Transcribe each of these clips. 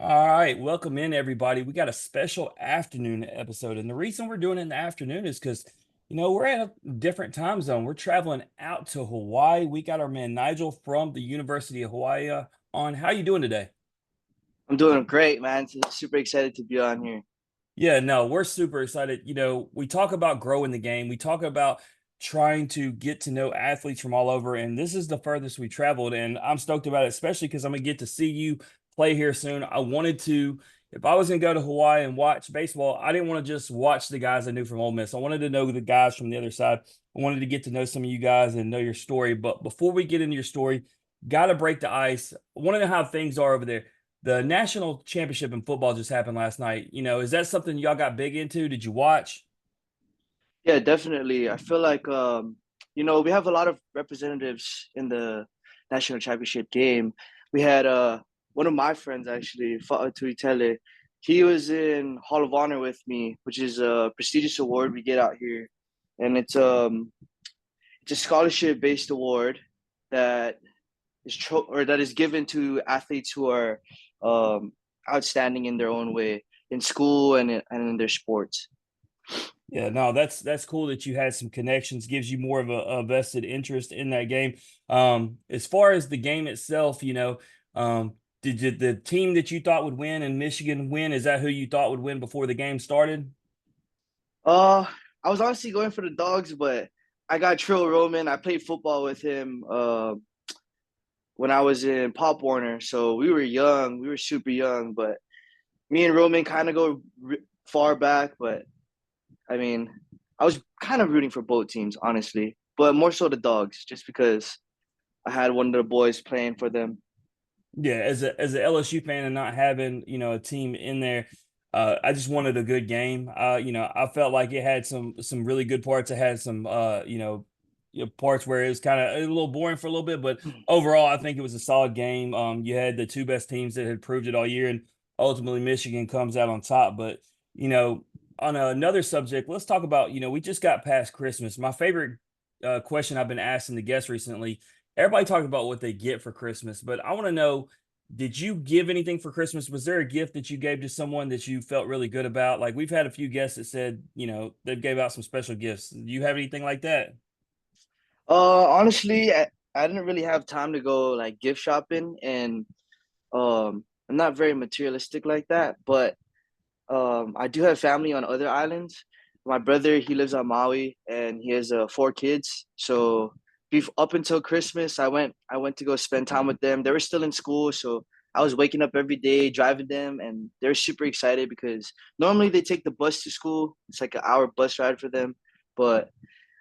All right, welcome in everybody. We got a special afternoon episode, and the reason we're doing it in the afternoon is because we're at a different time zone. We're traveling out to Hawaii. We got our man Nigel from the University of Hawaii on. How you doing today? I'm doing great, man. Super excited to be on here. Yeah, no, we're super excited. We talk about growing the game. We talk about trying to get to know athletes from all over, and this is the furthest we traveled, and I'm stoked about it, especially because I'm gonna get to see you play here soon. I wanted to, if I was gonna go to Hawaii and watch baseball, I didn't want to just watch the guys I knew from Ole Miss. I wanted to know the guys from the other side. I wanted to get to know some of you guys and know your story. But before we get into your story, gotta break the ice. I want to know how things are over there. The national championship in football just happened last night. Is that something y'all got big into? Did you watch? Yeah, definitely. I feel like we have a lot of representatives in the national championship game. We had one of my friends actually, Tuitele. He was in Hall of Honor with me, which is a prestigious award we get out here, and it's a scholarship based award that that is given to athletes who are um, outstanding in their own way in school and in their sports. Yeah, no, that's cool that you had some connections. Gives you more of a vested interest in that game. As far as the game itself, did the team that you thought would win and Michigan win? Is that who you thought would win before the game started? Uh, I was honestly going for the dogs, but I got Trill Roman. I played football with him when I was in Pop Warner, so we were young. We were super young, but me and Roman kind of go far back. But I mean, I was kind of rooting for both teams, honestly, but more so the dogs, just because I had one of the boys playing for them. Yeah, as a LSU fan and not having, a team in there, I just wanted a good game. I felt like it had some really good parts. It had some parts where it was kind of a little boring for a little bit, but overall I think it was a solid game. You had the two best teams that had proved it all year, and ultimately Michigan comes out on top. But, you know, on another subject, let's talk about, we just got past Christmas. My favorite question I've been asking the guests recently. Everybody talks about what they get for Christmas, but I want to know, did you give anything for Christmas? Was there a gift that you gave to someone that you felt really good about? Like we've had a few guests that said, they gave out some special gifts. Do you have anything like that? Honestly, I didn't really have time to go like gift shopping, and I'm not very materialistic like that. But I do have family on other islands. My brother, he lives on Maui, and he has four kids. So up until Christmas, I went to go spend time with them. They were still in school, so I was waking up every day, driving them, and they're super excited because normally they take the bus to school. It's like an hour bus ride for them, but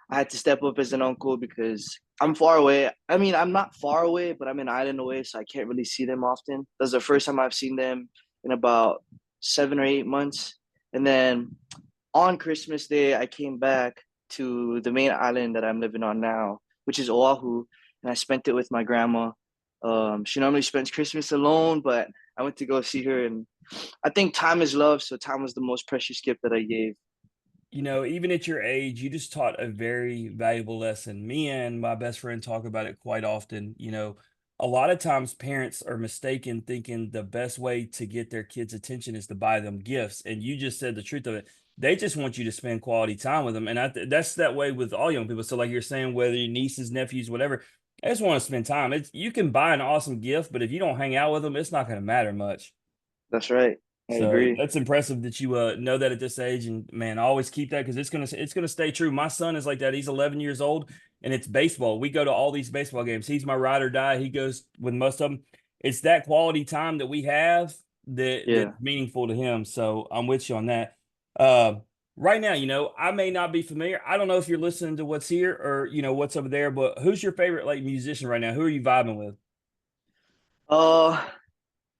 I had to step up as an uncle because I'm far away. I mean, I'm not far away, but I'm an island away, so I can't really see them often. That's the first time I've seen them in about 7 or 8 months. And then on Christmas Day, I came back to the main island that I'm living on now, which is Oahu, and I spent it with my grandma. She normally spends Christmas alone, but I went to go see her, and I think time is love, so time was the most precious gift that I gave. Even at your age, you just taught a very valuable lesson. Me and my best friend talk about it quite often. A lot of times parents are mistaken thinking the best way to get their kids' attention is to buy them gifts. And you just said the truth of it. They just want you to spend quality time with them. And that's that way with all young people. So, like you're saying, whether your nieces, nephews, whatever, they just want to spend time. You can buy an awesome gift, but if you don't hang out with them, it's not going to matter much. That's right. I So agree. that's impressive that you know that at this age, and man, I always keep that because it's gonna stay true. My son is like that. He's 11 years old, and it's baseball. We go to all these baseball games. He's my ride or die. He goes with most of them. It's that quality time that we have that's Yeah. meaningful to him. So I'm with you on that. Uh, right now, I may not be familiar. I don't know if you're listening to what's here or what's over there, but who's your favorite like musician right now? Who are you vibing with? Uh,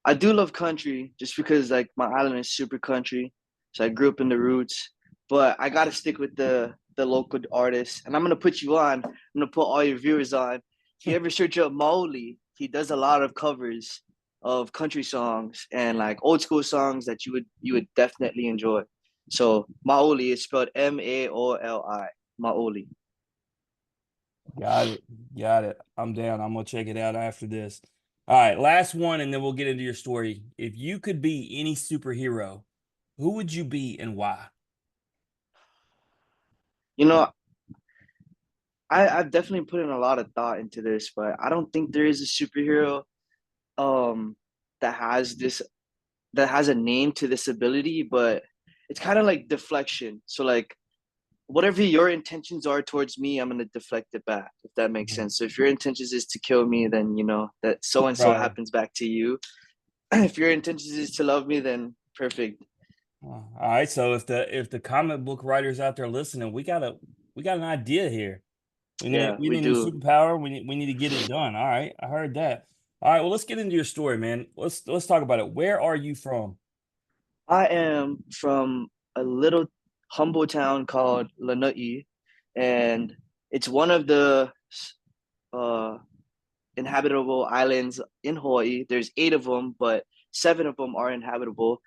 I do love country just because like my island is super country. So I grew up in the roots, but I gotta stick with the local artists. And I'm gonna put you on. I'm gonna put all your viewers on. If you ever search up Maoli, he does a lot of covers of country songs and like old school songs that you would definitely enjoy. So Maoli is spelled Maoli. Maoli. Got it. Got it. I'm down. I'm gonna check it out after this. All right, last one, and then we'll get into your story. If you could be any superhero, who would you be and why? You know, I've definitely put in a lot of thought into this, but I don't think there is a superhero um that has this that has a name to this ability, but it's kind of like deflection. So like whatever your intentions are towards me, I'm gonna deflect it back, if that makes Mhm. sense. So if your intentions is to kill me, then you know that so and so Right. happens back to you. If your intentions is to love me, then perfect. All right. So if the comic book writers out there listening, we got an idea here. We need Yeah, we we need a new do. superpower. We need to get it done. All right. I heard that. All right. Well, let's get into your story, man. Let's talk about it. Where are you from? I am from a little humble town called Lanai, and it's one of the uh, inhabitable islands in Hawaii. There's eight of them, but seven of them are inhabitable.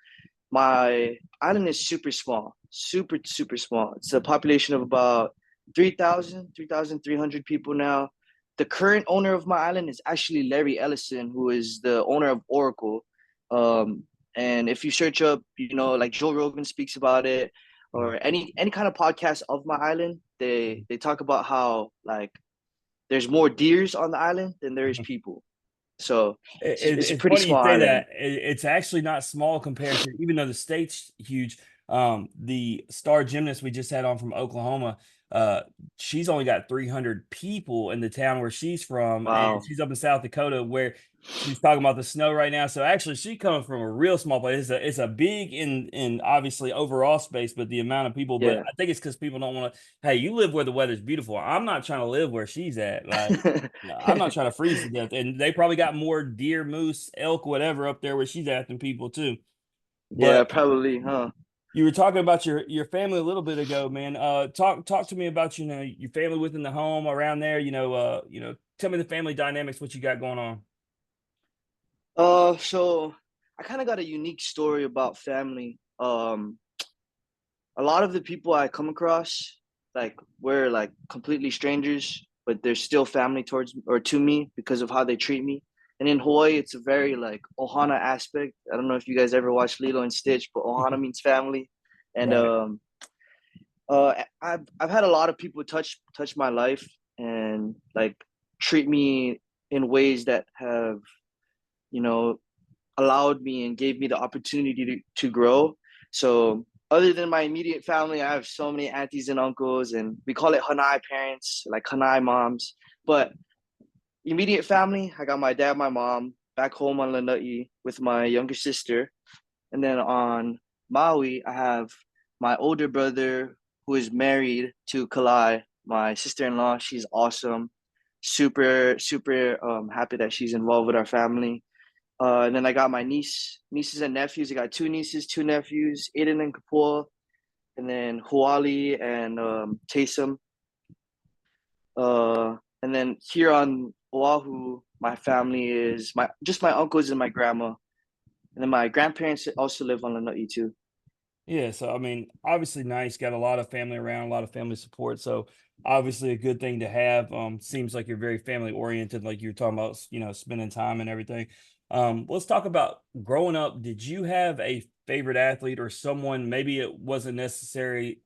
My island is super small, super small. It's a population of about 3,300 people now. The current owner of my island is actually Larry Ellison, who is the owner of Oracle. Um, and if you search up, you know, like Joe Rogan speaks about it, or any kind of podcast of my island, they talk about how like there's more deers on the island than there is people. So it's a It's pretty funny you small say island. that. It's actually not small compared to, even though the state's huge. The star gymnast we just had on from Oklahoma, uh, she's only got 300 people in the town where she's from, and Wow. she's up in South Dakota where she's talking about the snow right now. So actually, she's coming from a real small place. It's a big in obviously overall space, but the amount of people. But Yeah. I think it's because people don't want to. Hey, you live where the weather's beautiful. I'm not trying to live where she's at. Like. No, I'm not trying to freeze to death. And they probably got more deer, moose, elk, whatever up there where she's at than people too. Yeah, But probably, huh? you were talking about your family a little bit ago, man. Talk to me about your family within the home around there. Tell me the family dynamics, what you got going on. So I kind of got a unique story about family. A lot of the people I come across, like, we're like completely strangers, but they're still family towards or to me because of how they treat me. And in Hawaii, it's a very like Ohana aspect. I don't know if you guys ever watched Lilo and Stitch, but Ohana means family. And Right. I've had a lot of people touch my life and like treat me in ways that have, you know, allowed me and gave me the opportunity to grow. So other than my immediate family, I have so many aunties and uncles, and we call it Hanai parents, like Hanai moms. But immediate family, I got my dad, my mom back home on Lanai with my younger sister. And then on Maui, I have my older brother who is married to Kalai, my sister-in-law. She's awesome. Super happy that she's involved with our family. And then I got my nieces and nephews. I got two nieces, two nephews, Aiden and Kapua, and then Huali and Taysom. And then here on Oahu, my family is my just my uncles and my grandma. And then my grandparents also live on Lanai too. Yeah, so I mean, obviously nice, got a lot of family around, a lot of family support. So obviously a good thing to have. Seems like you're very family oriented, like you were talking about, spending time and everything. Let's talk about growing up. Did you have a favorite athlete or someone, maybe it wasn't necessarily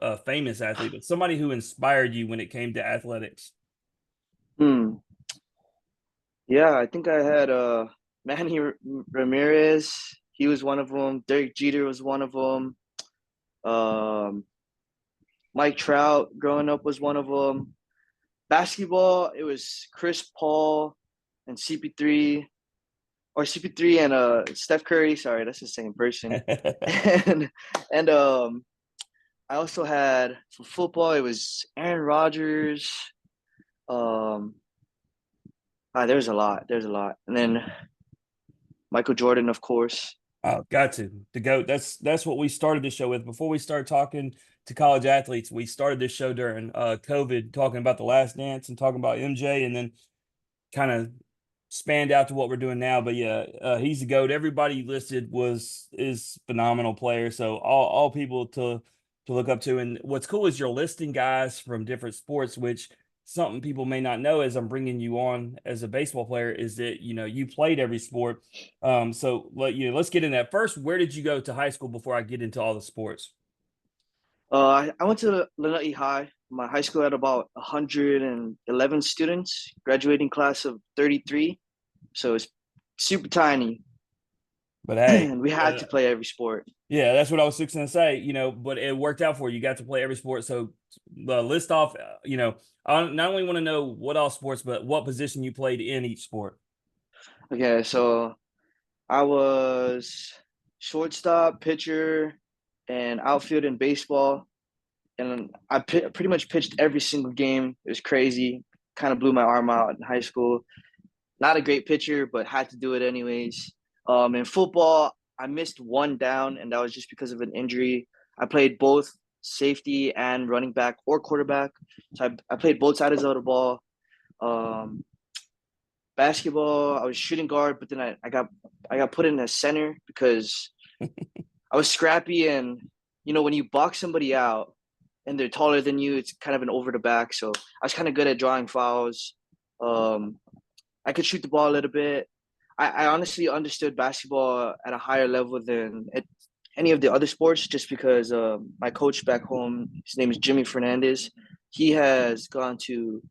a famous athlete, but somebody who inspired you when it came to athletics? Hmm. Yeah, I think I had Manny Ramirez. He was one of them. Derek Jeter was one of them. Um, Mike Trout growing up was one of them. Basketball, it was Chris Paul and CP3 or CP3 and Steph Curry. Sorry, that's the same person. And and I also had for football it was Aaron Rodgers. Um, there's a lot. There's a lot. And then Michael Jordan, of course. Oh, got to go. That's what we started the show with. Before we start talking to college athletes, we started this show during COVID, talking about the last dance and talking about MJ, and then kind of spanned out to what we're doing now. But yeah, he's the GOAT. Everybody you listed is phenomenal player. So all people to look up to. And what's cool is you're listing guys from different sports, which something people may not know as I'm bringing you on as a baseball player is that, you played every sport. So let's get in that. First, where did you go to high school before I get into all the sports? I went to Lanai High. My high school had about 111 students, graduating class of 33. So it's super tiny, But hey, and we had to play every sport. yeah, that's what I was fixing to say, but it worked out for you. You got to play every sport. So list off, I not only want to know what all sports, but what position you played in each sport. Okay, so I was shortstop, pitcher, and outfield in baseball. And pretty much pitched every single game. It was crazy. Kind of blew my arm out in high school. Not a great pitcher, but had to do it anyways. In football, I missed one down, and that was just because of an injury. I played both safety and running back or quarterback. So I played both sides of the ball. Um, Basketball, I was shooting guard, but then I got put in a center because I was scrappy, and when you box somebody out and they're taller than you, it's kind of an over the back. So I was kind of good at drawing fouls. Um, I could shoot the ball a little bit. I honestly understood basketball at a higher level than any of the other sports, just because my coach back home, his name is Jimmy Fernandez. He has gone to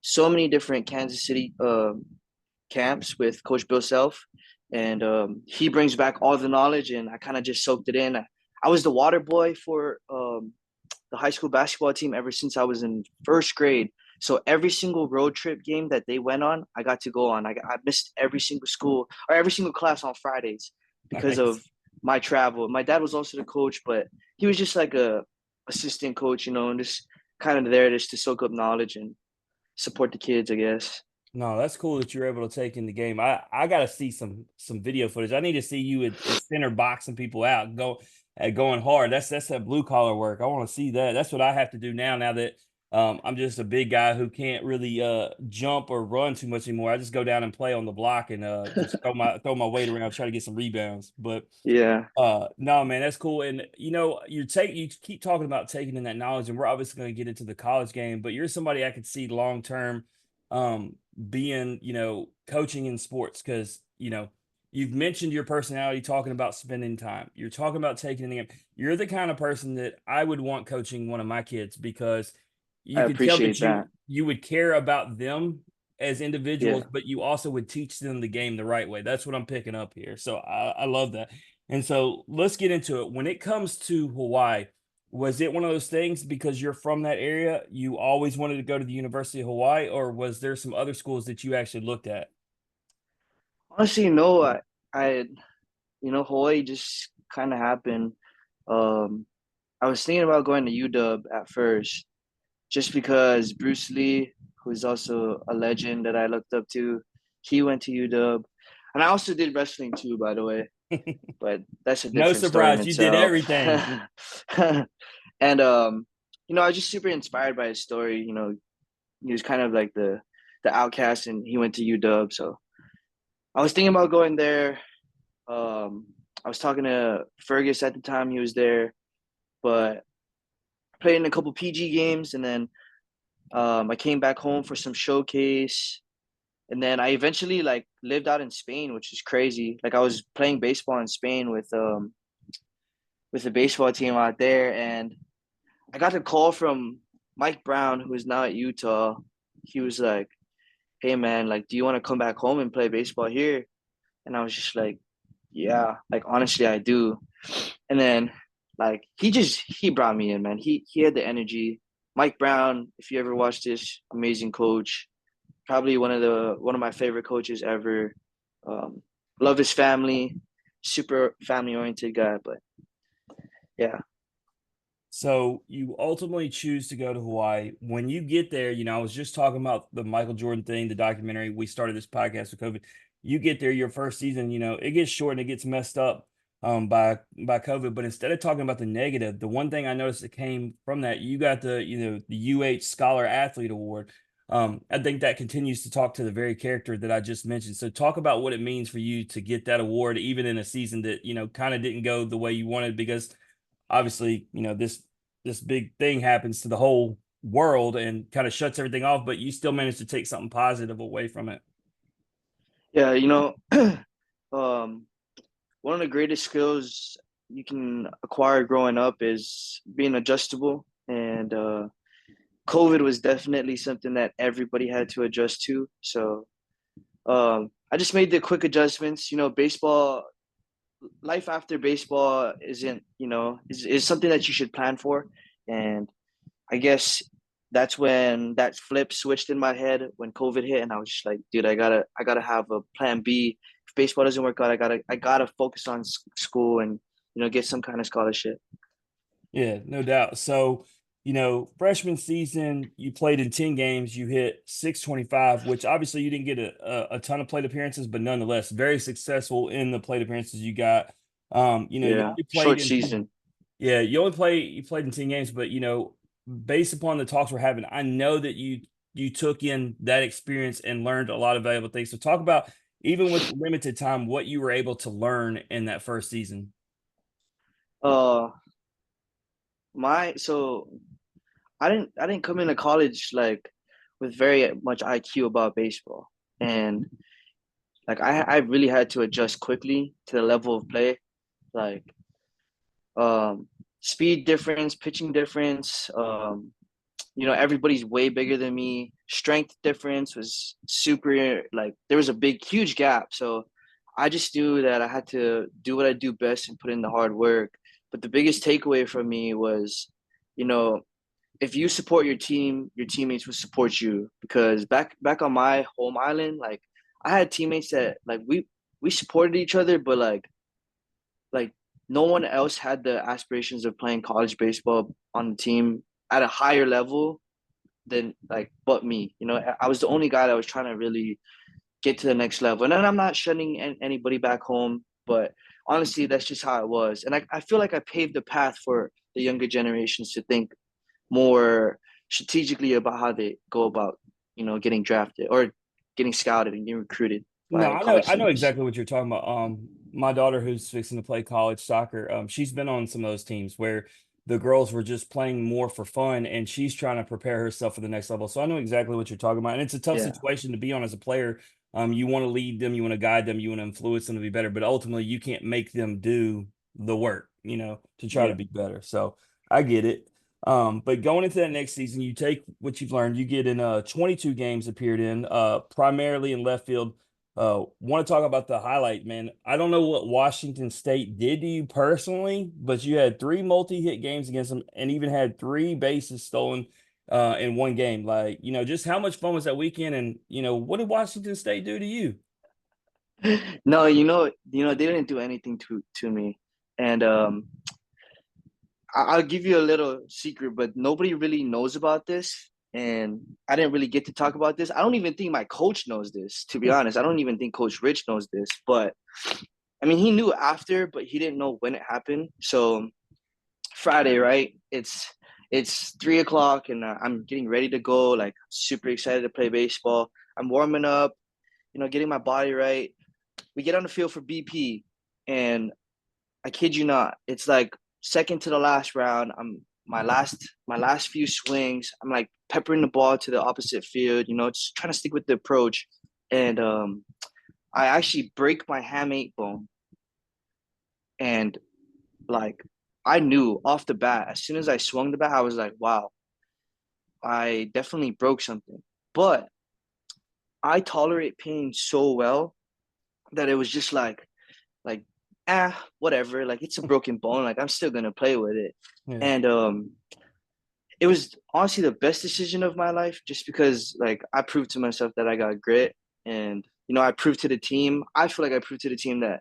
so many different Kansas City camps with Coach Bill Self, and he brings back all the knowledge, and I kind of just soaked it in. I was the water boy for the high school basketball team ever since I was in first grade. So every single road trip game that they went on, I got to go on. I missed every single school or every single class on Fridays because of Nice. my travel. My dad was also the coach, but he was just like a assistant coach, and just kind of there just to soak up knowledge and support the kids, I guess. No, that's cool that you're able to take in the game. I got to see some video footage. I need to see you at center boxing people out, going hard. That's that blue collar work. I want to see that. That's what I have to do now. Now that I'm just a big guy who can't really jump or run too much anymore. I just go down and play on the block and just throw my weight around, try to get some rebounds. But Yeah, no, man, that's cool. And you keep talking about taking in that knowledge, and we're obviously going to get into the college game, but you're somebody I could see long term being, coaching in sports because, you've mentioned your personality talking about spending time. You're talking about taking in the game. You're the kind of person that I would want coaching one of my kids because I you could tell that appreciate you that. you would care about them as Yeah. individuals, but you also would teach them the game the right way. That's what I'm picking up here. So I love that. And so let's get into it. When it comes to Hawaii, was it one of those things because you're from that area, you always wanted to go to the University of Hawaii, or was there some other schools that you actually looked at? Honestly, no, I Hawaii just kind of happened. Um, I was thinking about going to UW at first, just because Bruce Lee, who's also a legend that I looked up to, he went to UW, and I also did wrestling too, by the way. But that's a No different story in surprise, you did itself. everything. And I was just super inspired by his story. He was kind of like the outcast, and he went to UW. So I was thinking about going there. I was talking to Fergus at the time he was there, but played in a couple PG games, and then I came back home for some showcase, and then I eventually like lived out in Spain, which is crazy. Like I was playing baseball in Spain with the baseball team out there, and I got a call from Mike Brown, who is now at Utah. He was like, "Hey man, like, do you want to come back home and play baseball here?" And I was just like, "Yeah, like honestly, I do." And then like he brought me in, man. He had the energy. Mike Brown, if you ever watched this, amazing coach. Probably one of my favorite coaches ever. Um, love his family, super family oriented guy. But yeah, So you ultimately choose to go to Hawaii. When you get there, I was just talking about the Michael Jordan thing, the documentary. We started this podcast with COVID. You get there, your first season, it gets short and it gets messed up by COVID. But instead of talking about the negative, the one thing I noticed that came from that, you got the UH Scholar Athlete Award. I think that continues to talk to the very character that I just mentioned. So talk about what it means for you to get that award, even in a season that, kind of didn't go the way you wanted because obviously, this big thing happens to the whole world and kind of shuts everything off, but you still manage to take something positive away from it. Yeah, um, one of the greatest skills you can acquire growing up is being adjustable. And COVID was definitely something that everybody had to adjust to. So I just made the quick adjustments. Baseball, life after baseball isn't, is something that you should plan for. And I guess that's when that flip switched in my head when COVID hit, and I was just like, dude, I gotta have a plan B. If baseball doesn't work out, I gotta focus on school and get some kind of scholarship. Yeah, no doubt. So, freshman season, you played in 10 games, you hit 625, which obviously you didn't get a ton of plate appearances, but nonetheless, very successful in the plate appearances you got. You Yeah, only played short in 10, season. yeah, you played in 10 games, but based upon the talks we're having, I know that you took in that experience and learned a lot of valuable things. So talk about even with limited time, what you were able to learn in that first season. Uh, my so I didn't come into college like with very much IQ about baseball, and like I really had to adjust quickly to the level of play, like um speed difference, pitching difference. Everybody's way bigger than me. Strength difference was super, like there was a big, huge gap. So I just knew that I had to do what I do best and put in the hard work. But the biggest takeaway from me was, you know, if you support your team, your teammates will support you. Because back on my home island, like I had teammates that like we supported each other, but like no one else had the aspirations of playing college baseball on the team at a higher level than like but me. I was the only guy that was trying to really get to the next level. And then I'm not shunning anybody back home, but honestly, that's just how it was. And I feel like I paved the path for the younger generations to think more strategically about how they go about, getting drafted or getting scouted and getting recruited No, by I know, college I know teams. exactly what you're talking about. My daughter who's fixing to play college soccer, she's been on some of those teams where the girls were just playing more for fun and she's trying to prepare herself for the next level. So I know exactly what you're talking about. And it's a tough Yeah. situation to be on as a player. You want to lead them, you want to guide them, you want to influence them to be better, but ultimately you can't make them do the work, to try to Yeah. be better. So I get it. But going into that next season, you take what you've learned, you get in 22 games appeared in, primarily in left field. Want to talk about the highlight, man. I don't know what Washington State did to you personally, but you had three multi-hit games against them and even had three bases stolen in one game. Like, just how much fun was that weekend? And, what did Washington State do to you? No, they didn't do anything to me. And I'll give you a little secret, but nobody really knows about this. And I didn't really get to talk about this. I don't even think my coach knows this, to be honest. I don't even think Coach Rich knows this. But I mean, he knew after, but he didn't know when it happened. So Friday, right? It's 3 o'clock, and I'm getting ready to go. Like super excited to play baseball. I'm warming up, getting my body right. We get on the field for BP, and I kid you not, it's like second to the last round. I'm my last few swings. I'm like peppering the ball to the opposite field, just trying to stick with the approach. And I actually break my hamate bone. And like I knew off the bat, as soon as I swung the bat, I was like, wow, I definitely broke something. But I tolerate pain so well that it was just like whatever, like it's a broken bone, like I'm still gonna play with it. Yeah. And it was honestly the best decision of my life, just because like I proved to myself that I got grit. And I proved to the team, I feel like I proved to the team that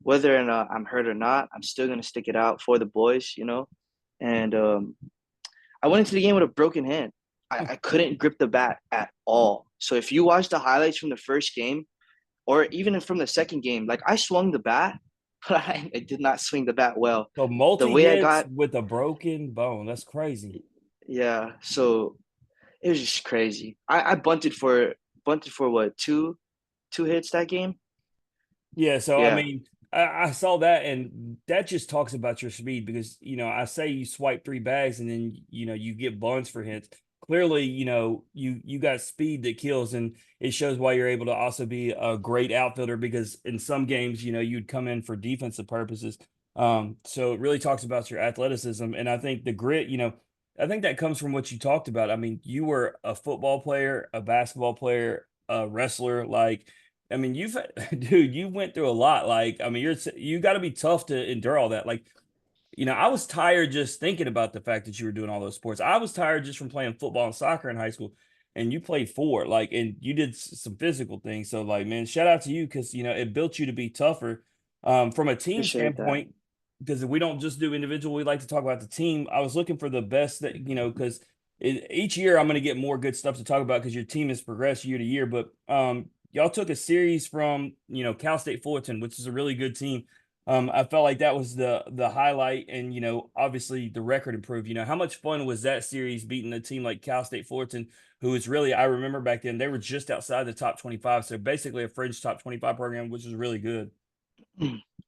whether or not I'm hurt or not, I'm still gonna stick it out for the boys. And I went into the game with a broken hand. I couldn't grip the bat at all. So if you watch the highlights from the first game or even from the second game, like I swung the bat, but I did not swing the bat well. So The multi way I hits got, with a broken bone. That's crazy. yeah. So it was just crazy. I bunted for what, two hits that game. Yeah, so I Yeah, mean, I saw that, and that just talks about your speed because I say you swipe three bags and then you get buns for hits. clearly, you got speed that kills, and it shows why you're able to also be a great outfielder because in some games, you'd come in for defensive purposes. So it really talks about your athleticism, and I think the grit, I think that comes from what you talked about. I mean, you were a football player, a basketball player, a wrestler. Like, I mean, dude, you went through a lot. Like, I mean, you got to be tough to endure all that. Like, I was tired just thinking about the fact that you were doing all those sports. I was tired just from playing football and soccer in high school, and you played four, like, and you did some physical things. So, like, man, shout out to you because it built you to be tougher. From a team Appreciate that. standpoint, because we don't just do individual, we like to talk about the team. I was looking for the best that because each year I'm going to get more good stuff to talk about because your team has progressed year to year. But y'all took a series from Cal State Fullerton, which is a really good team. I felt like that was the highlight, and obviously the record improved. How much fun was that series beating a team like Cal State Fullerton, who is really, I remember back then they were just outside the top 25, so basically a fringe top 25 program, which is really good.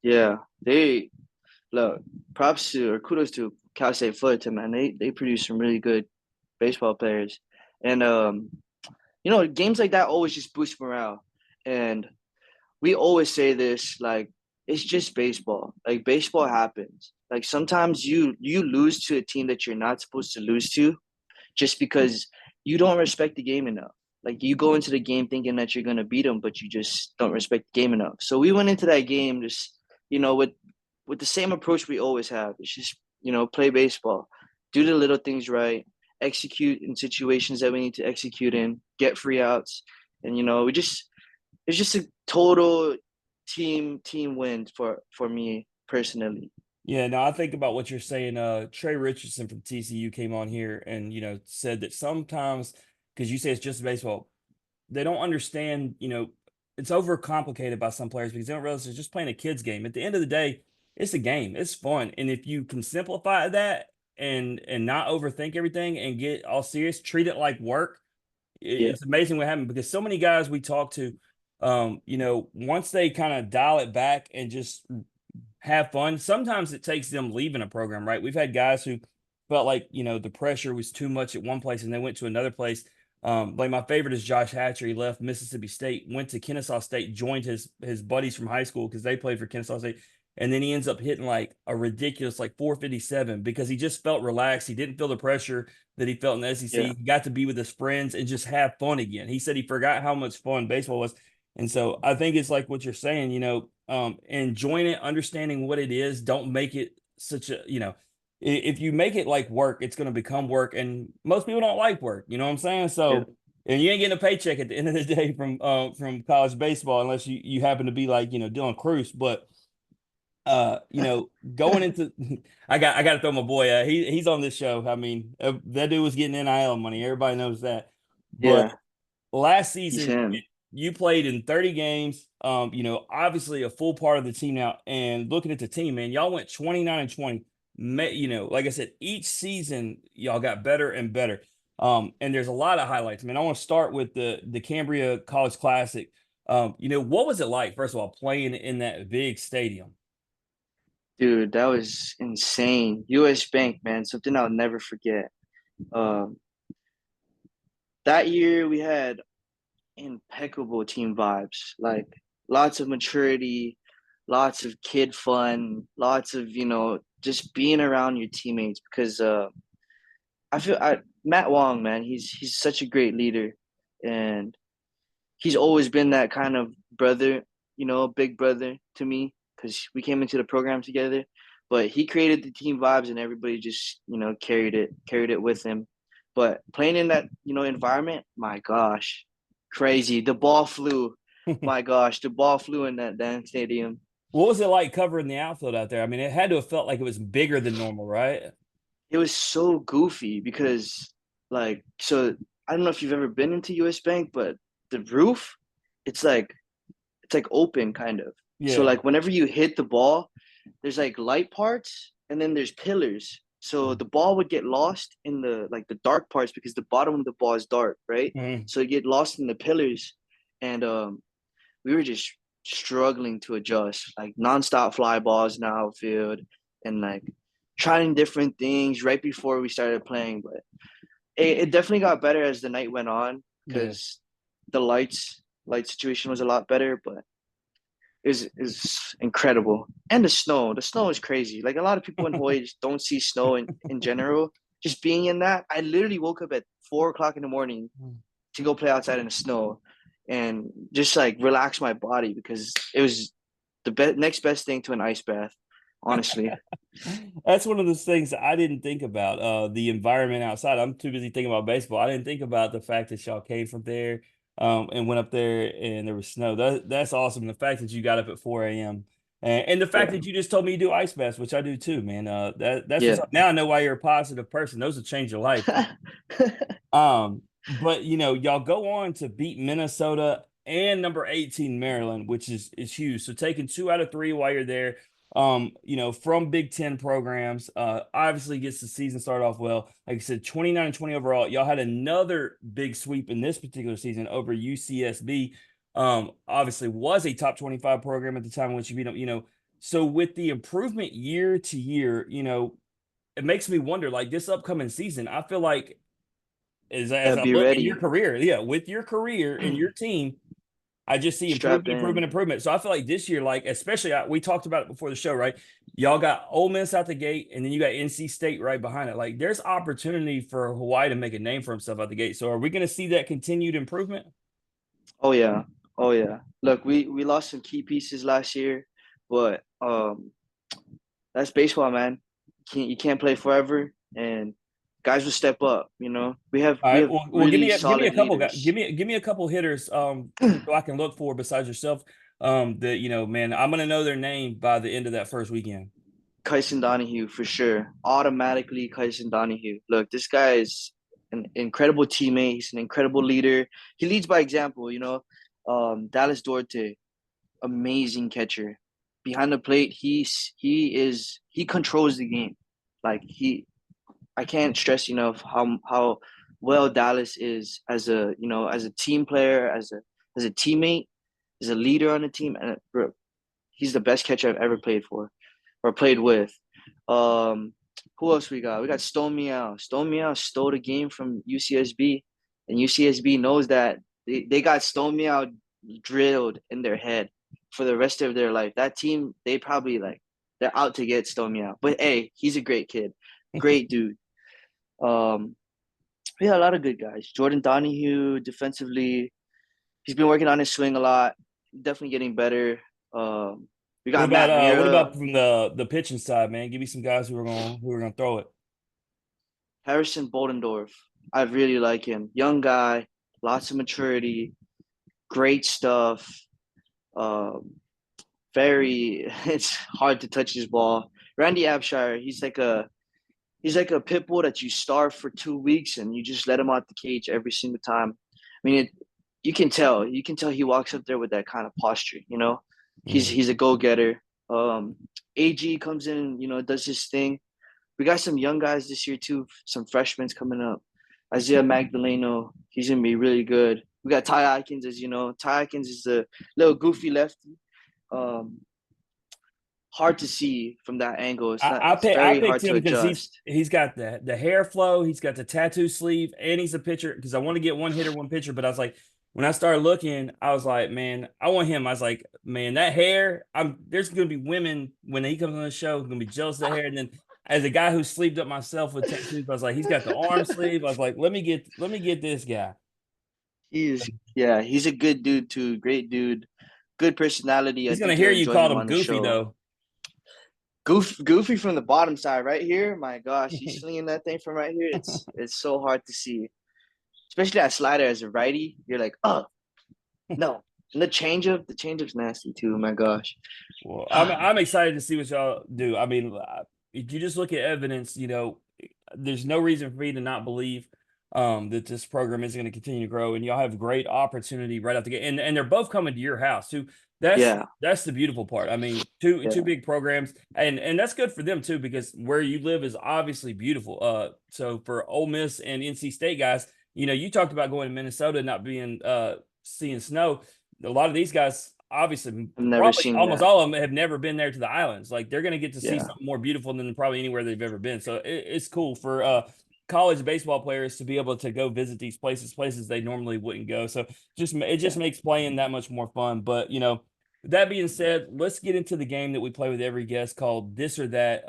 Yeah, they look. Props to or kudos to Cal State Fullerton, man. They produce some really good baseball players, and games like that always just boost morale. And we always say this, like, it's just baseball. Like, baseball happens. Like, sometimes you lose to a team that you're not supposed to lose to just because you don't respect the game enough. Like, you go into the game thinking that you're gonna beat them, but you just don't respect the game enough. So we went into that game just with the same approach we always have. It's just play baseball, do the little things right, execute in situations that we need to execute in, get free outs, and we just it's just a total team win for me personally. Yeah, no, I think about what you're saying. Trey Richardson from TCU came on here and said that sometimes, because you say it's just baseball, they don't understand, it's overcomplicated by some players because they don't realize they're just playing a kid's game. At the end of the day, it's a game. It's fun. And if you can simplify that and not overthink everything and get all serious, treat it like work, Yeah, it's amazing what happened because so many guys we talk to, once they kind of dial it back and just have fun. Sometimes it takes them leaving a program, right? We've had guys who felt like, the pressure was too much at one place and they went to another place. Like my favorite is Josh Hatcher. He left Mississippi State, went to Kennesaw State, joined his buddies from high school because they played for Kennesaw State. And then he ends up hitting like a ridiculous like 457 because he just felt relaxed. He didn't feel the pressure that he felt in the SEC. yeah, He got to be with his friends and just have fun again. He said he forgot how much fun baseball was. And so I think it's like what you're saying, enjoying it, understanding what it is. Don't make it such a, if you make it like work, it's going to become work. And most people don't like work. You know what I'm saying? yeah, So, and you ain't getting a paycheck at the end of the day from college baseball unless you happen to be like, Dylan Cruz. But going into I got to throw my boy. He's on this show. I mean, that dude was getting NIL money. Everybody knows that. But yeah. last He's season him. you played in 30 games. Obviously a full part of the team now. And looking at the team, man, y'all went 29 and 20. Like I said, each season y'all got better and better. And there's a lot of highlights. I mean, I want to start with the Cambria College Classic. What was it like, first of all, playing in that big stadium? Dude, that was insane. US Bank, man, something I'll never forget. Um, that year we had impeccable team vibes, like lots of maturity, lots of kid fun, lots of, just being around your teammates because Matt Wong, man, he's such a great leader and he's always been that kind of brother, big brother to me because we came into the program together. But he created the team vibes, and everybody just carried it with him. But playing in that environment, my gosh, crazy! The ball flew. My gosh, the ball flew in that damn stadium. What was it like covering the outfield out there? I mean, it had to have felt like it was bigger than normal, right? It was so goofy because, like, so I don't know if you've ever been into US Bank, but the roof, it's like open kind of. So Yeah. like whenever you hit the ball, there's like light parts and then there's pillars. So the ball would get lost in the dark parts because the bottom of the ball is dark, right? Mhm. So it get lost in the pillars, and we were just struggling to adjust, like nonstop fly balls in the outfield, and like trying different things right before we started playing. But it definitely got better as the night went on Yeah. because the light situation was a lot better, but is incredible. And the snow is crazy. Like a lot of people in Hawaii just don't see snow in general. Just being in that, I literally woke up at 4 o'clock in the morning to go play outside in the snow, and just like relax my body because it was the next best thing to an ice bath, honestly. That's one of those things I didn't think about. The environment outside. I'm too busy thinking about baseball. I didn't think about the fact that y'all came from there, and went up there and there was snow. That's awesome. The fact that you got up at 4 a.m. And the fact Yeah, that you just told me you do ice baths, which I do too, man. That's what's yeah. up. Now I know why you're a positive person. Those will change your life. But y'all go on to beat Minnesota and number 18 Maryland, which is huge. So taking 2 out of 3 while you're there, from Big Ten programs, obviously gets the season started off well. Like I said, 29-20 overall. Y'all had another big sweep in this particular season over UCSB. Obviously was a top 25 program at the time when you beat them. So with the improvement year to year, it makes me wonder, like this upcoming season, I feel like as Yeah, I be look in your ready. career, yeah, with your career and your team, I just see Strap improvement, in. improvement, improvement. So I feel like this year, like especially we talked about it before the show, right? Y'all got Ole Miss out the gate, and then you got NC State right behind it. Like there's opportunity for Hawaii to make a name for himself out the gate. So are we going to see that continued improvement? Oh yeah. Oh yeah. Look, we lost some key pieces last year, but that's baseball, man. You can't play forever, and guys will step up. We have All we right. have Well, give really me a solid couple guys. Give leaders. me give me a couple hitters so I can look for besides yourself. That man, I'm gonna know their name by the end of that first weekend. Kyson Donahue for sure. Automatically Kyson Donahue. Look, this guy is an incredible teammate. He's an incredible leader. He leads by example. Dallas Duarte, amazing catcher. Behind the plate, he controls the game. Like I can't stress enough how well Dallas is as a team player, as a teammate, as a leader on the team, and bro, he's the best catcher I've ever played for or played with. Um, who else we got? We got Stone Meow. Stone Meow stole the game from UCSB, and UCSB knows that they got Stone Meow drilled in their head for the rest of their life. That team, they probably like they're out to get Stone Meow. But hey, he's a great kid, great dude. Um, we had a lot of good guys. Jordan Donahue defensively, he's been working on his swing a lot. Definitely getting better. We got Matt What Mira, about from the pitching side, man? Give me some guys who are gonna throw it. Harrison Boldendorf. I really like him. Young guy, lots of maturity, great stuff. Um, very, it's hard to touch his ball. Randy Abshire, he's like a pit bull that you starve for 2 weeks and you just let him out the cage every single time. I mean, you can tell he walks up there with that kind of posture. Mm. He's a go getter. AG comes in, does his thing. We got some young guys this year too. Some freshmen coming up. Isaiah Magdaleno, he's gonna be really good. We got Ty Atkins, as you know. Ty Atkins is a little goofy lefty. Um, hard to see from that angle. It's not. It's I very picked hard to him because adjust. he's got the hair flow, he's got the tattoo sleeve, and he's a pitcher. Because I want to get one hitter, one pitcher, but I was like, when I started looking, I was like, man, I want him. I was like, man, that hair. There's gonna be women when he comes on the show gonna be jealous of the hair. And then as a guy who sleeved up myself with tattoos, I was like, he's got the arm sleeve. I was like, let me get this guy. Yeah, he's a good dude too. Great dude. Good personality. I He's gonna think hear you'll you enjoy call him him on the goofy show. though. Goofy from the bottom side right here. My gosh, he's slinging that thing from right here. It's so hard to see, especially that slider as a righty. You're like, oh no. And the changeup's nasty too. My gosh. Well, I'm excited to see what y'all do. I mean, if you just look at evidence, there's no reason for me to not believe that this program is going to continue to grow, and y'all have great opportunity right out the gate. And they're both coming to your house too. That's Yeah, that's the beautiful part. I mean, two yeah, big programs, and that's good for them too because where you live is obviously beautiful. So for Ole Miss and NC State guys, you talked about going to Minnesota and not being seeing snow. A lot of these guys obviously I've never probably seen almost that. all of them have never been there to the islands. Like they're going to get to see Yeah, something more beautiful than probably anywhere they've ever been. So it's cool for college baseball players to be able to go visit these places they normally wouldn't go. So it just Yeah. makes playing that much more fun. But that being said, let's get into the game that we play with every guest called this or that.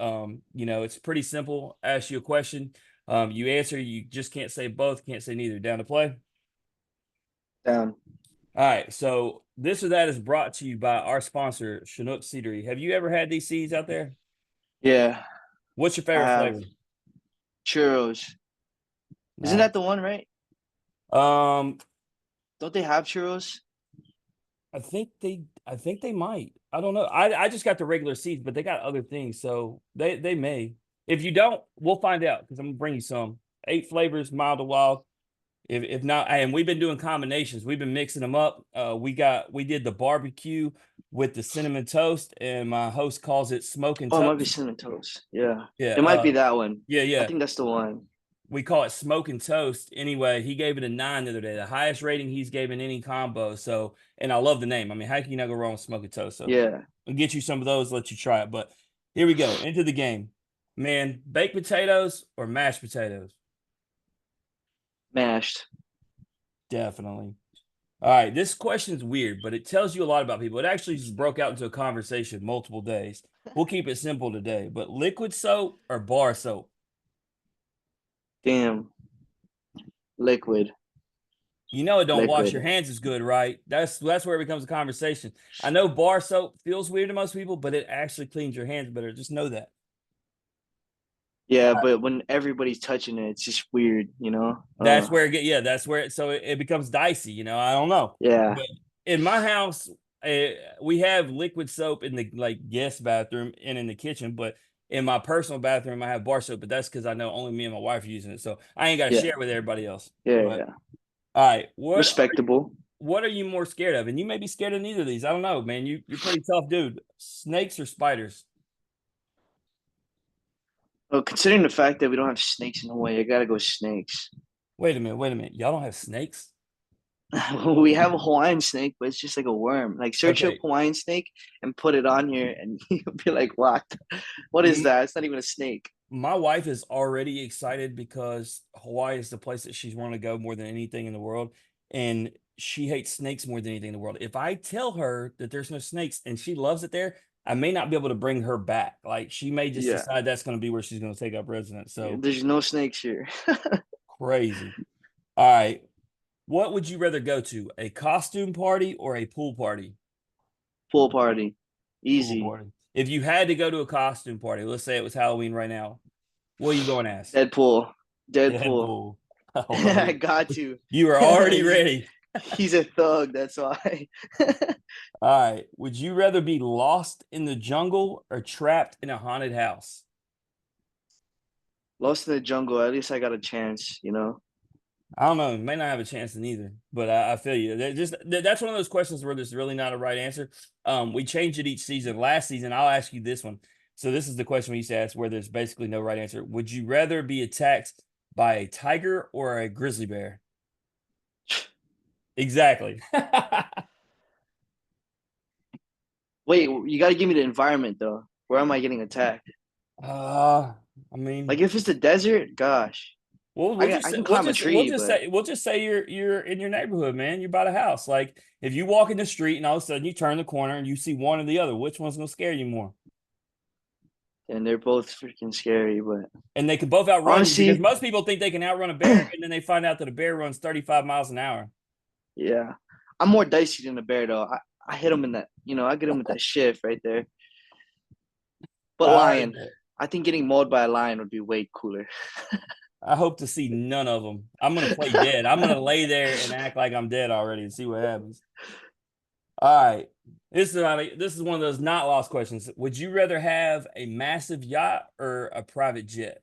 It's pretty simple. I ask you a question. You answer, you just can't say both, can't say neither. Down to play. Down. All right. So this or that is brought to you by our sponsor, Chinook Seedery. Have you ever had these seeds out there? Yeah, What's your I favorite have flavor? churros. Isn't that Nice. the one, right? Um, Don't they have churros? I think they might. I don't know. I just got the regular seeds, but they got other things, so they may. If you don't, we'll find out because I'm gonna bring you some. 8 flavors, mild to wild. If not, and we've been doing combinations. We've been mixing them up. We did the barbecue with the cinnamon toast, and my host calls it smoking Oh, it might be toast. cinnamon toast. Yeah, Yeah, it might be that one. yeah, I yeah. think that's the one. We call it smoking toast. Anyway, he gave it a 9 the other day, the highest rating he's given any combo. So, and I love the name. I mean, how can you not go wrong with smoking toast? So, Yeah, I'll get you some of those, let you try it. But here we go into the game. Man, baked potatoes or mashed potatoes? mashed. Definitely. All right, this question is weird, but it tells you a lot about people. It actually just broke out into a conversation multiple days. We'll keep it simple today. But liquid soap or bar soap? Damn, liquid, You know it don't wash your liquid. hands as good, right? That's where it becomes a conversation. I know bar soap feels weird to most people, but it actually cleans your hands better. Just know that. Yeah, but when everybody's touching it, it's just weird, you know. That's where it get yeah, that's where it becomes dicey, I don't know. Yeah, But in my house, we have liquid soap in the like guest bathroom and in the kitchen, but in my personal bathroom I have bar soap, but that's because I know only me and my wife are using it. So I ain't gotta yeah, share it with everybody else. yeah, But yeah. all right, Respectable. what are you more scared of? And you may be scared of neither of these. I don't know, man. You're pretty tough dude. Snakes or spiders? Well, considering the fact that we don't have snakes in Hawaii, I gotta go snakes. Wait a minute, wait a minute. Y'all don't have snakes? We have a Hawaiian snake, but it's just like a worm. Like search up Okay. Hawaiian snake and put it on here, and you'll be like, "What? What is M- that? It's not even a snake." My wife is already excited because Hawaii is the place that she's want to go more than anything in the world. And she hates snakes more than anything in the world. If I tell her that there's no snakes and she loves it there, I may not be able to bring her back. Like she may just Yeah, decide that's going to be where she's going to take up residence. So there's no snakes here. crazy. All right. What would you rather go to? A costume party or a pool party? Pool party, Pool easy. party. If you had to go to a costume party, let's say it was Halloween right now, what are you going as? Deadpool, Deadpool. Deadpool. Oh well, I got to. you are already ready. He's a thug. That's why. All right. Would you rather be lost in the jungle or trapped in a haunted house? Lost in the jungle. At least I got a chance, you know. I don't know. You may not have a chance in either, but I feel you. That's one of those questions where there's really not a right answer. We change it each season. Last season, I'll ask you this one. So this is the question we used to ask where there's basically no right answer. Would you rather be attacked by a tiger or a grizzly bear? Exactly. Wait, you got to give me the environment though. Where am I getting attacked? uh, I Like mean, if it's the desert, gosh, I can climb a we'll tree, just but say you're in your neighborhood, man. You're by the house. Like if you walk in the street and all of a sudden you turn the corner and you see one or the other, which one's gonna scare you more? and they're both freaking scary. But And they can both outrun you because honestly, most people think they can outrun a bear, and then they find out that a bear runs 35 miles an hour. yeah, I'm more dicey than the bear though. I hit him in that, you know, I get him with that shift right there. But All right, lion, I think getting mauled by a lion would be way cooler. I hope to see none of them. I'm gonna play dead. I'm gonna lay there and act like I'm dead already and see what happens. All right, this is one of those not lost questions. Would you rather have a massive yacht or a private jet?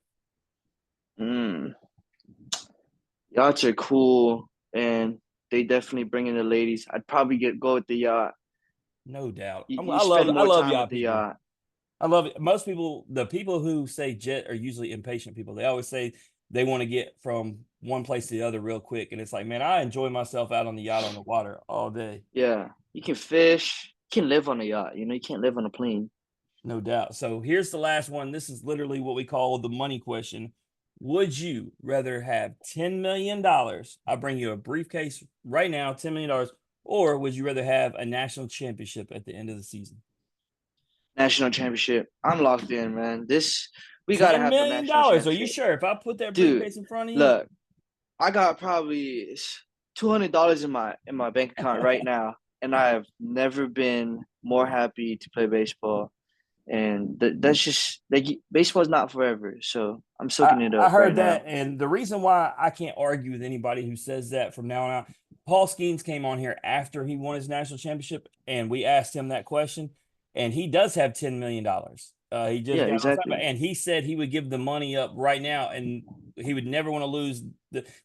Mm. Yachts are cool, and they definitely bring in the ladies. I'd probably go with the yacht. No doubt. You I spend I more love time with yacht the people. yacht. I love it. Most people, the people who say jet are usually impatient people. They always say they want to get from one place to the other real quick. And it's like, man, I enjoy myself out on the yacht on the water all day. Yeah, you can fish. You can live on a yacht. You know, you can't live on a plane. No doubt. So here's the last one. This is literally what we call the money question. Would you rather have $10 million? I'll bring you a briefcase right now, $10 million, or would you rather have a national championship at the end of the season? National championship. I'm locked in, man. This we gotta $10 have a million. national Are you championship, sure? If I put that dude. briefcase in front of you, Look, I got probably $200 in my bank account right now, and I have never been more happy to play baseball. And that's just like baseball's not forever, so I'm I, soaking it I up right heard now. that, and the reason why I can't argue with anybody who says that from now on out, Paul Skeens came on here after he won his national championship, and we asked him that question, and he does have $10 million. He just Yeah, got on top, exactly. and he said he would give the money up right now, and he would never want to lose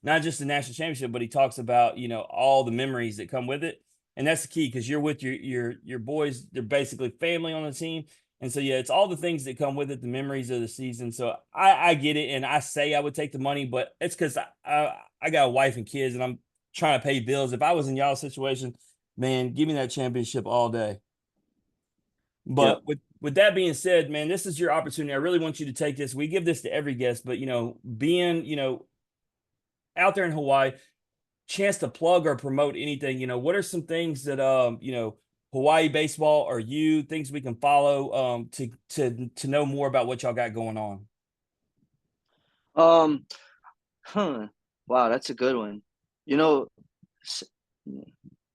not just the national championship, but he talks about all the memories that come with it, and that's the key because you're with your boys. They're basically family on the team. And so, yeah, it's all the things that come with it, the memories of the season. So I get it. And I say I would take the money, but it's because I got a wife and kids and I'm trying to pay bills. If I was in y'all's situation, man, give me that championship all day. Yep. But with that being said, man, this is your opportunity. I really want you to take this. We give this to every guest, but being, out there in Hawaii, chance to plug or promote anything, what are some things that Hawaii baseball or you things we can follow to know more about what y'all got going on? Um. Huh. Wow, that's a good one. You know,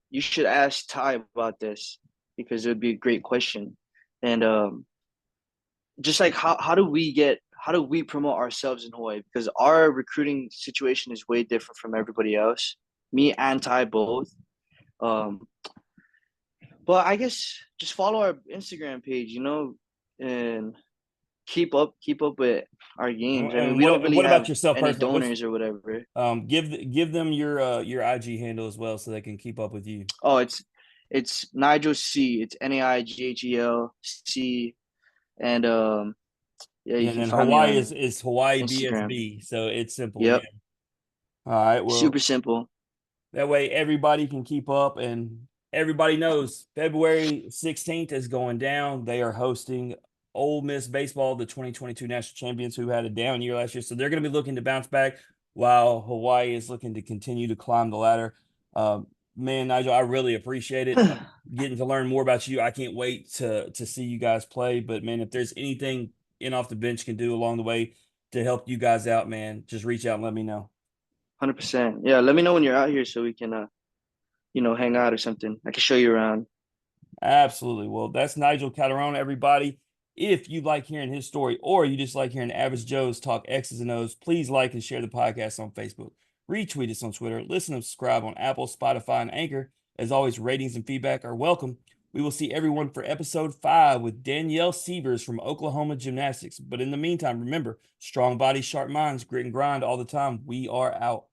you should ask Ty about this because it would be a great question. And just like how do we promote ourselves in Hawaii? Because our recruiting situation is way different from everybody else. Me and Ty both. Um, but I guess just follow our Instagram page, and keep up with our games. I mean, And we don't what really what about have yourself any personally? What's donors or whatever. give them your IG handle as well so they can keep up with you. Oh, it's Nigel C. It's Naighel C. And yeah, you And can then find me Hawaii on is Hawaii Instagram. BSB, so it's simple. Yeah. Yep, All right. Well, super simple. that way everybody can keep up and everybody knows February 16th is going down. They are hosting Ole Miss baseball, the 2022 national champions who had a down year last year. So they're going to be looking to bounce back while Hawaii is looking to continue to climb the ladder. Man, Nigel, I really appreciate it. Getting to learn more about you. I can't wait to see you guys play. But man, if there's anything in off the bench can do along the way to help you guys out, man, just reach out and let me know. 100%. Yeah, let me know when you're out here so we can hang out or something. I can show you around. Absolutely. Well, that's Nigel Calderon, everybody. If you like hearing his story or you just like hearing Average Joe's talk X's and O's, please like and share the podcast on Facebook. Retweet us on Twitter. Listen and subscribe on Apple, Spotify, and Anchor. As always, ratings and feedback are welcome. We will see everyone for episode 5 with Danielle Sievers from Oklahoma Gymnastics. But in the meantime, remember, strong bodies, sharp minds, grit and grind all the time. We are out.